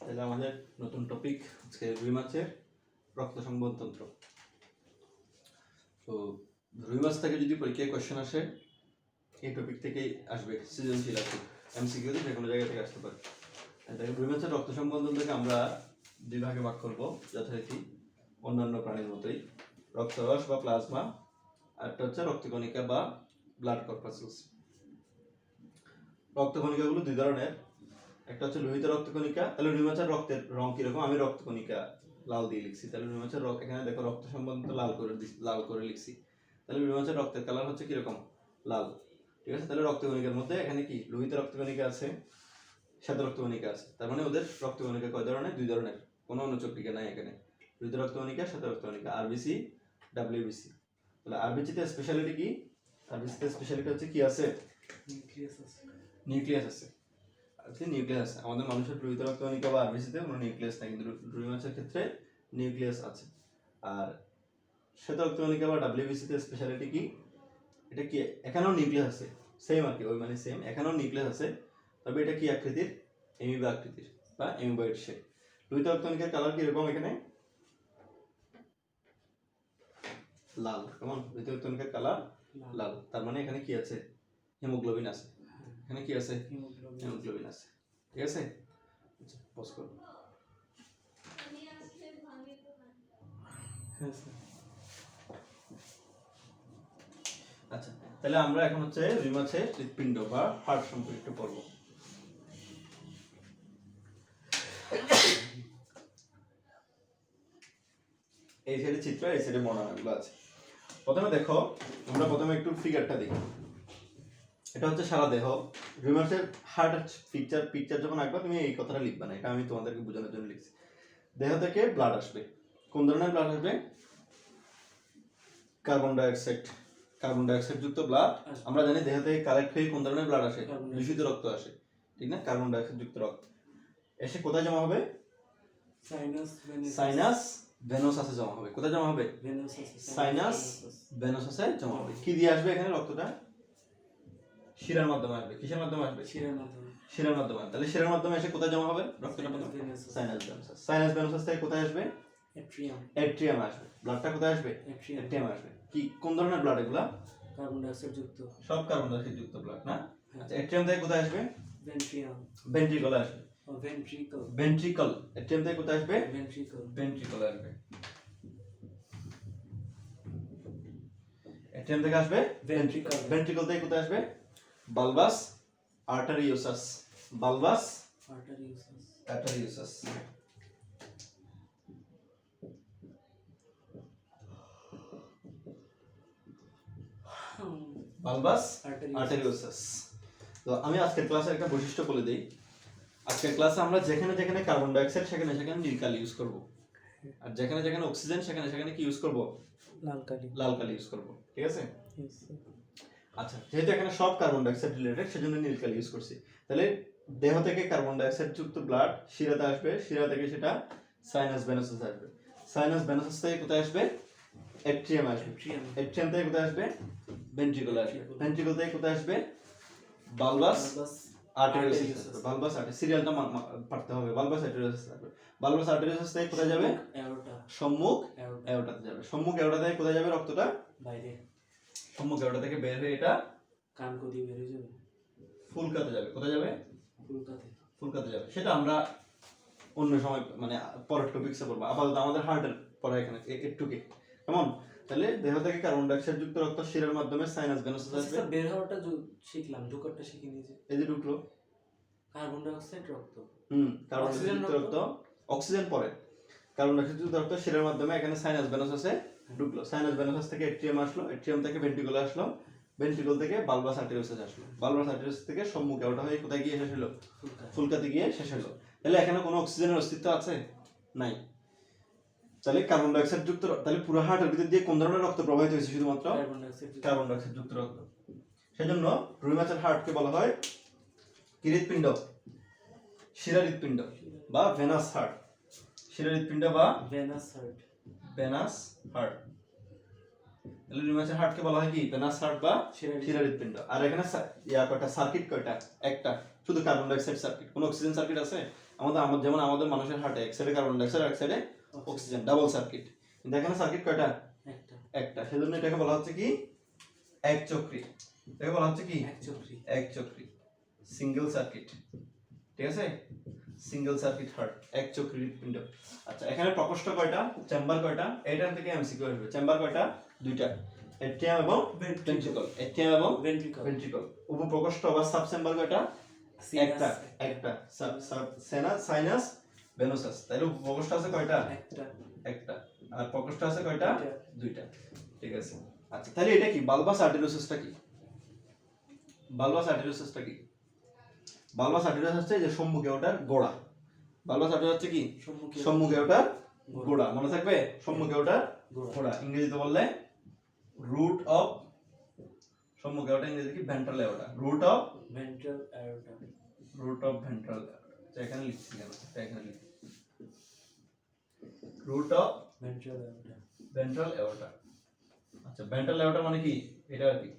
তাহলে আমাদের নতুন টপিক আজকে রুই মাছের রক্ত সংবহনতন্ত্র। তো রুই মাছ থেকে যদি পরীক্ষায় কোয়েশ্চেন আসে এই টপিক থেকেই আসবে, সৃজনশীল আছে, এমসিকিউ যে কোনো জায়গা থেকে আসতে পারে। তাই রুই মাছের রক্ত সংবহনতন্ত্রকে আমরা দুই ভাগে ভাগ করবো যথারীতি অন্যান্য প্রাণীর মতোই, রক্তরস বা প্লাজমা, আর একটা হচ্ছে রক্তকণিকা বা ব্লাড কর্পাসেলস। রক্তকণিকাগুলো দুই ধরনের, একটা হচ্ছে লোহিত রক্তকণিকা। তাহলে রুই মাছের রক্তের রং কিরকম? আমি রক্তকণিকা লাল দিয়ে লিখছি। তাহলে রুই মাছের এখানে দেখো রক্ত সম্বন্ধ লাল করে লিখছি। তাহলে রুই মাছের রক্তের কালার হচ্ছে কিরকম? লাল। ঠিক আছে, তাহলে রক্তকণিকার মধ্যে এখানে কি লোহিত রক্তকণিকা আছে, শ্বেত রক্তকণিকা আছে। তার মানে ওদের রক্তকণিকা কয় ধরনের? দুই ধরনের, কোনো অনুচক্রিকা নাই এখানে। লোহিত রক্তকণিকা, শ্বেত রক্তকণিকা, আরবিসি, ডাব্লিউবিসি। তাহলে আরবিসিতে স্পেশালিটি কি? আরবিসিতে স্পেশালিটি হচ্ছে কি আছে? নিউক্লিয়াস আছে। নিউক্লিয়াস আছে। আমাদের মানুষের লোহিত রক্তকণিকা বা আরবিসিতে কোনো নিউক্লিয়াস নাই, কিন্তু রুই মাছের ক্ষেত্রে নিউক্লিয়াস আছে। আর শ্বেত রক্তকণিকা বা ডাব্লিউবিসিতে স্পেশালিটি কি? এটা কি এখানেও নিউক্লিয়াস আছে, সেম আর কি, ওই মানে সেম, এখানেও নিউক্লিয়াস আছে, তবে এটা কি আকৃতির? এমিবা আকৃতির বা এমিবয়েড শেপ। লোহিত রক্তকণিকার কালার কি এরকম? এখানে লাল। কেমন? লোহিত রক্তকণিকার কালার লাল। তার মানে এখানে কি আছে? হিমোগ্লোবিন আছে। এখানে কি আছে? হিমোগ্লোবিন আছে। ঠিক আছে, আচ্ছা পজ করো। আচ্ছা, তাহলে আমরা এখন হচ্ছে রুই মাছের হৃৎপিণ্ড বা হার্ট সম্পর্কে একটু পড়ব। এই সাইডে চিত্র, এই সাইডে বর্ণনাগুলো আছে। প্রথমে দেখো, আমরা প্রথমে একটু ফিগারটা দেখি। এটা হচ্ছে সারা দেহ। রুই মাছের হার্ট পিকচার যখন আঁকবা তুমি এই কথাটা লিখবা না, এটা আমি তোমাদেরকে বোঝানোর জন্য লিখছি। দেহ থেকে ব্লাড আসবে। কোন ধরনের ব্লাড আসবে? কার্বন ডাইঅক্সাইড যুক্ত ব্লাড। আমরা জানি দেহ থেকে কালেক্ট হয়ে কোন ধরনের ব্লাড আসে? দূষিত রক্ত আসে, ঠিক না? কার্বন ডাইঅক্সাইড যুক্ত রক্ত এসে কোথায় জমা হবে? সাইনাস ভেনোসাসে জমা হবে। কোথায় জমা হবে? সাইনাস ভেনোসাসে জমা হবে। কি দিয়ে আসবে এখানে রক্তটা? শিরার মাধ্যমে আসবে। কিসের মাধ্যমে আসবে? শিরার মাধ্যমে। তাহলে শিরার মাধ্যমে এসে কোথায় জমা হবে রক্তটা? Sinus venosus. সাইনাস ভেনোসাস থেকে কোথায় আসবে? এট্রিয়াম আসবে। ব্লাডটা কোথায় আসবে? এট্রিয়াম আসবে। কি কোন ধরনের ব্লাড এগুলা? কার্বন ডাইঅক্সাইড যুক্ত। সব কার্বন ডাইঅক্সাইড যুক্ত ব্লাড না? আচ্ছা, এট্রিয়াম থেকে কোথায় আসবে? ভেন্ট্রিকল আসবে। ভেন্ট্রিকল। এট্রিয়াম থেকে কোথায় আসবে? ভেন্ট্রিকল আসবে। এট্রিয়াম থেকে আসবে ভেন্ট্রিকল। ভেন্ট্রিকল থেকে কোথায় আসবে? বালবাস আর্টারিওসাস। বালবাস আর্টারিওসাস। বালবাস আর্টারিওসাস। তো আমি আজকের ক্লাসে একটা বৈশিষ্ট্য বলে দেই। আজকের ক্লাসে আমরা যেখানে যেখানে কার্বন ডাইঅক্সাইড সেখানে সেখানে নীল কালি ইউজ করব, আর যেখানে যেখানে অক্সিজেন সেখানে সেখানে কি ইউজ করব? লাল কালি ইউজ করব। ঠিক আছে? আচ্ছা, যেহেতু এখানে সব কার্বন ডাইঅক্সাইড রিলেটেড সেজন্য নীল কালি ইউজ করছি। তাহলে দেহ থেকে কার্বন ডাইঅক্সাইড যুক্ত ব্লাড শিরাতে আসবে, শিরা থেকে সেটা সাইনাস ভেনোসাস আসবে। সাইনাস ভেনোসাস থেকে কোথায় আসবে? এট্রিয়াম আসবে। এট্রিয়াম থেকে কোথায় আসবে? ভেন্ট্রিকল আসবে। ভেন্ট্রিকল থেকে কোথায় আসবে? বালবাস আর্টেরিওসাস। বালবাস সিরিয়ালটা পড়তে হবে। বালবাস আর্টেরিওসাস আসবে। বালবাস আর্টেরিওসাস থেকে কোথায় যাবে? সম্মুখ অ্যাওর্টাতে যাবে। সম্মুখ অ্যাওর্টা থেকে কোথায় যাবে রক্তটা? বাইরে। সম্মুখ অ্যাওর্টা থেকে বের হয়ে এটা কানকো দিয়ে বের হয়ে যাবে, ফুলকাতে যাবে। কোথায় যাবে? ফুলকাতে যাবে। সেটা আমরা অন্য সময় মানে পরের টপিকসে পড়বো। আপাতত আমাদের হার্টের পড়া এখানে একটুকে। কেমন? তাহলে দেহ থেকে কার্বন ডাইঅক্সাইড যুক্ত রক্ত শিরার মাধ্যমে সাইনাস ভেনোসাস আসবে। বের হওয়াটা শিখলাম, ঢোকারটা শিখিনি যে। এই যে ঢুকলো কার্বন ডাইঅক্সাইড রক্ত। কার্বন ডাইঅক্সাইড যুক্ত রক্ত, অক্সিজেন পরে। কার্বন ডাইঅক্সাইড যুক্ত রক্ত শিরার মাধ্যমে এখানে সাইনাস ভেনোসাসে ঢুকলো। সাইনাস ভেনোসাস থেকে এট্রিয়াম আসলো, এট্রিয়াম থেকে ভেন্ট্রিকলে আসলো, ভেন্ট্রিকল থেকে বালবাস আর্টেরিওসাস আসলো, বালবাস আর্টেরিওসাস থেকে সম্মুখ অ্যাওর্টা হয়ে কোথায় গিয়ে শেষ হলো? ফুলকাতে গিয়ে শেষ হলো। তাহলে এখানে কোনো অক্সিজেনের অস্তিত্ব আছে? নাই। তাহলে কার্বন ডাইঅক্সাইড যুক্ত, তাহলে পুরো হার্টের ভিতর দিয়ে কোন ধরনের রক্ত প্রবাহিত হয়েছে? শুধুমাত্র কার্বন ডাইঅক্সাইড যুক্ত রক্ত। সেজন্য রুই মাছের হার্টকে বলা হয় কি হৃৎপিণ্ড? শিরা হৃৎপিণ্ড বা ভেনাস হার্ট। শিরা হৃৎপিণ্ড বা ভেনাস হার্ট। Venous heart. তাহলে রিউমাচের হার্টকে বলা হয় কি ভেনাস হার্ট বা শিরা- শিরা হৃৎপিণ্ড। আর এখানে কয়টা সার্কিট কয়টা? একটা, শুধু কার্বন ডাই অক্সাইড সার্কিট, কোনো অক্সিজেন সার্কিট আছে? যেমন আমাদের মানুষের হার্টে এক সাইডে কার্বন ডাই অক্সাইড আর এক সাইডে অক্সিজেন, ডাবল সার্কিট। কিন্তু এখানে সার্কিট কয়টা? একটা একটা, সেজন্য এটাকে বলা হচ্ছে কি একচক্রী। এটাকে বলা হচ্ছে কি একচক্রী। একচক্রী, সিঙ্গেল সার্কিট। ঠিক আছে, সিঙ্গেল সার্কিট হার্ট, একচক্রী হৃৎপিণ্ড। আচ্ছা, এখানে প্রকোষ্ঠ কয়টা, চেম্বার কয়টা? এটার থেকে এমসিকিউ আসবে। চেম্বার কয়টা? দুইটা, এট্রিয়াম এবং ভেন্ট্রিকল। এট্রিয়াম এবং ভেন্ট্রিকল। ভেন্ট্রিকল। উপপ্রকোষ্ঠ বা সাব চেম্বার কয়টা? একটা, একটা। সাইনাস ভেনুসাস। তাহলে উপপ্রকোষ্ঠ আছে কয়টা? একটা। একটা। আর প্রকোষ্ঠ আছে কয়টা? দুইটা। দুইটা। ঠিক আছে। আচ্ছা, তাহলে এটা কি বালবাস আর্টেরিওসাসটা কি? বালবাস আর্টেরিওসাসটা কি? বালবাস আর্টেরিওসাস হচ্ছে যে সম্মুখে ওটার গোড়া। বালবাস আর্টেরিওসাস হচ্ছে কি সম্মুখে ওটার গোড়া। মনে থাকবে, সম্মুখে ওটার গোড়া। ইংরেজিতে বললে রুট অফ, সম্মুখে ওটা ইংরেজি কি ventral aorta, root of ventral aorta. Root of ventral aorta. এখানে লিখছি কেন? এখানে লিখছি root of ventral aorta. Ventral aorta. আচ্ছা, ভেন্ট্রাল এওটা মানে কি? এটা আর কি?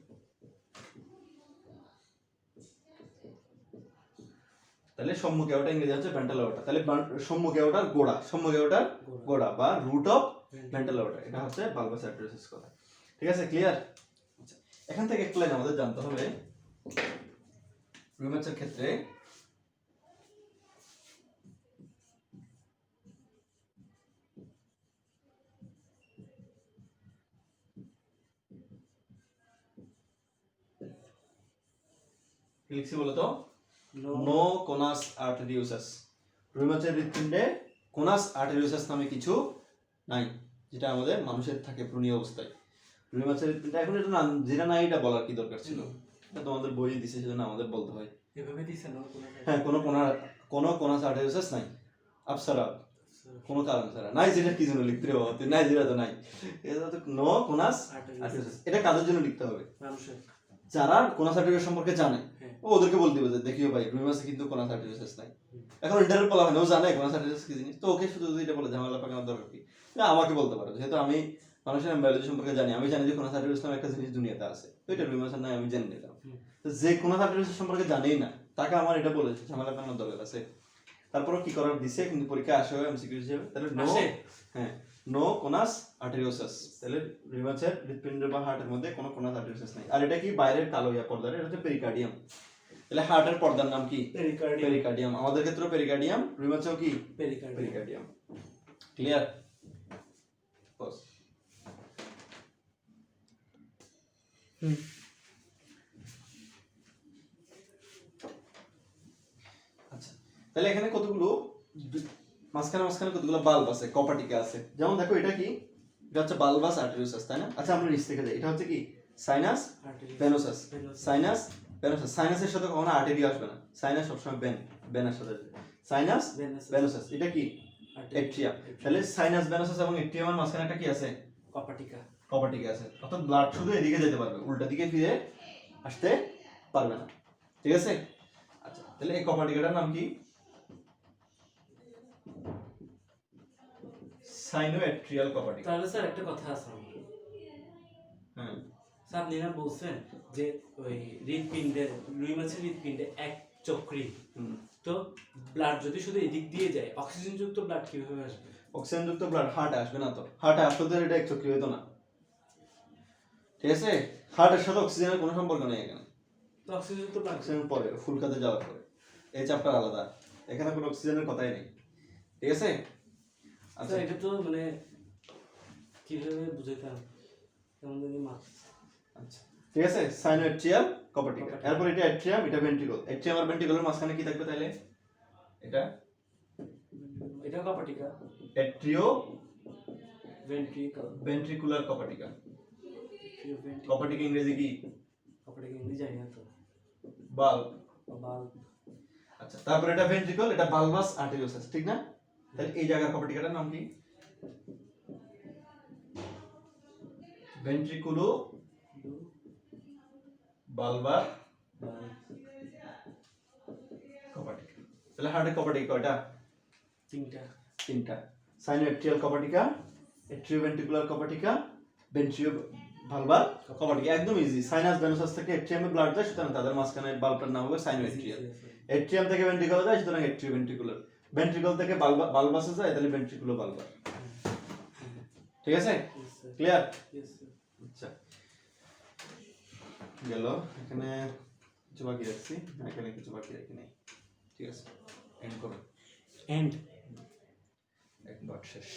তাহলে সম্মুখে ওটা ইংরেজি হচ্ছে ভেন্ট্রাল এওটা। তাহলে সম্মুখে ওটার গোড়া, সম্মুখে ওটার গোড়া বা রুট অফ ভেন্ট্রাল এওটা, এটা হচ্ছে বালবাস আর্টেরিওসাস কথা। ঠিক আছে, ক্লিয়ার? আচ্ছা, এখান থেকে একটা লাইন আমাদের জানতে হবে রিউমাচের ক্ষেত্রে। কি লিখছি বলো তো? No conus arteriosus. রিউমাচের হৃৎপিণ্ডে কোনাস আর্টেরিওসাস নামে কিছু নাই, যেটা আমাদের মানুষের থাকে প্রণীয় অবস্থায়। রিউমাচের হৃৎপিণ্ডে এখন এটা না, যেটা নাই এটা বলার কি দরকার ছিল? এটা তোমাদের বই দিছে, সেজন্য আমাদের বলতে হয়। এভাবে দিছে না কোনো? হ্যাঁ, কোনো কোনাস আর্টেরিওসাস নাই। আপসারা কোনো কারণ ছাড়া নাই, যেটা কি জন্য লিখতে হবে? তুই নাই, যেটা তো নাই, এটা তো নো কোনাস আর্টেরিওসাস। এটা কাদের জন্য লিখতে হবে? মানুষের। যারা কোনাস আর্টেরিওসাস সম্পর্কে জানে, হ্যাঁ। ওদেরকে বলতে হবে যে দেখিও ভাই রিউমাসে কিন্তু কোনাস আর্টেরিওসাস নাই। এখন ইন্টারভিউ বলা হয় না, ও জানে কোনাস আর্টেরিওসাস কি জিনিস, তো ওকে শুধু যদি এটা বলে ঝামেলা পাকানোর দরকার কি? না, আমাকে বলতে পারো, যেহেতু আমি মানুষের বায়োলজি সম্পর্কে জানি, আমি জানি যে কোনাস আর্টেরিওসাস নামে একটা জিনিস দুনিয়াতে আছে, তো এটা রিউমাসের নাই আমি জেনে নিলাম। তো যে কোনাস আর্টেরিওসাস সম্পর্কে জানেই না, তাকে আমার এটা বলে ঝামেলা পাকানোর দরকার আছে? তারপরে কি করার দিছে, কিন্তু পরীক্ষা আসে এমসিকিউ হিসেবে। তাহলে নো, হ্যাঁ, নো কোনাস আর্টেরিওসাস। তাহলে রিউমাচের হৃৎপিণ্ড বা হার্টের মধ্যে কোনো কোনাস আর্টেরিওসাস নাই। আর এটা কি বাইরের কালো পর্দার, এটা হচ্ছে পেরিকার্ডিয়াম। তাহলে হার্টের পর্দার নাম কি? পেরিকার্ডিয়াম। আমাদের ক্ষেত্রেও পেরিকার্ডিয়াম, রিউমাচেও কি? পেরিকার্ডিয়াম। ক্লিয়ার? বস। আচ্ছা, তাহলে এখানে কতগুলো মাঝখানে মাঝখানে কতগুলো বাল্ব আছে, কপাটিকা আছে। যেমন দেখো এটা কি? এটা হচ্ছে বালবাস আর্টেরিওসাস, তাই না? আচ্ছা, আমরা নিচ থেকে যাই। এটা হচ্ছে কি? Sinus venosus. Sinus venosus. সাইনাসের সাথে কখনো আর্টেরিও আসবে না, সাইনাস সবসময় ভেনাস সাথে আসবে। Sinus venosus. এটা কি? এট্রিয়াম। তাহলে সাইনাস ভেনোসাস এবং এট্রিয়ামের মাঝখানে একটা কি আছে? কপাটিকা। কপাটিকা আছে। অর্থাৎ ব্লাড শুধু এদিকে যেতে পারবে, উল্টা দিকে ফিরে আসতে পারবে না। ঠিক আছে? আচ্ছা, তাহলে এই কপাটিকাটার নাম কি? সাইনোএট্রিয়াল কপাটিকা। তাহলে স্যার একটা কথা আছে আমার। হ্যাঁ স্যার, আপনি না বলছেন যে ওই হৃৎপিণ্ডে, রিউমাচের হৃৎপিণ্ডে এক চক্রী। তো ব্লাড যদি শুধু এদিক দিয়ে যায়, অক্সিজেনযুক্ত ব্লাড কিভাবে আসবে? অক্সিজেনযুক্ত ব্লাড হার্টে আসবে না তো। হার্টে আসলে তো এটা একচক্রী হতো না। ঠিক আছে, হার্টের সাথে অক্সিজেনের কোনো সম্পর্ক নেই এখানে। তো অক্সিজেনযুক্ত ব্লাড অক্সিজেন পরে ফুলকাতে যাওয়ার পরে, এই চ্যাপ্টার আলাদা, এখানে কোনো অক্সিজেনের কথাই নেই। ঠিক আছে? আচ্ছা, এটা তো মানে কিভাবে বুঝাইতাম কেমন জানি মাছ। আচ্ছা, ঠিক আছে, সাইনোএট্রিয়াল কপাটিকা। এরপর এটা এট্রিয়াম, এটা ভেন্ট্রিকল। এট্রিয়াম আর ভেন্ট্রিকলের মাঝখানে কি থাকবে তাহলে? এটা কপাটিকা। এট্রিও ভেন্ট্রিকল। ভেন্ট্রিকুলার কপাটিকা। কপাটিকা ইংরেজি কি? কপাটিকা ইংরেজি জানি না তো। বাল্ব। বাল্ব। আচ্ছা, তারপর এটা ভেন্ট্রিকল, এটা বালবাস আর্টেরিওসাস, ঠিক না? তাহলে এই জায়গার কপাটিকাটার নাম কি? ভেন্ট্রিকুলো বালবার কপাটিকা। তাহলে হার্টের কপাটিকা কয়টা? তিনটা। সাইনোএট্রিয়াল কপাটিকা, এট্রিওভেন্ট্রিকুলার কপাটিকা, ভালভাল কপাটিক, একদম ইজি। সাইনাস ভেনাসাস থেকে এট্রিয়ামে ব্লাড যায়, সুতরাং তাদের মাঝখানে বাল্বটার নাম হবে সাইনোএট্রিয়াল। এট্রিয়াম থেকে ভেন্ট্রিকলে যায়, সুতরাং এট্রিওভেন্ট্রিকুলার। ভেন্ট্রিকল থেকে বালবাসে যায়, তাহলে ভেন্ট্রিকুলো বালবার। ঠিক আছে, ক্লিয়ার? আচ্ছা, গেল। এখানে কিছু বাকি রাখছি, এখানে কিছু বাকি রাখি নাই। ঠিক আছে, এন্ড করো। এন্ড একবার শেষ।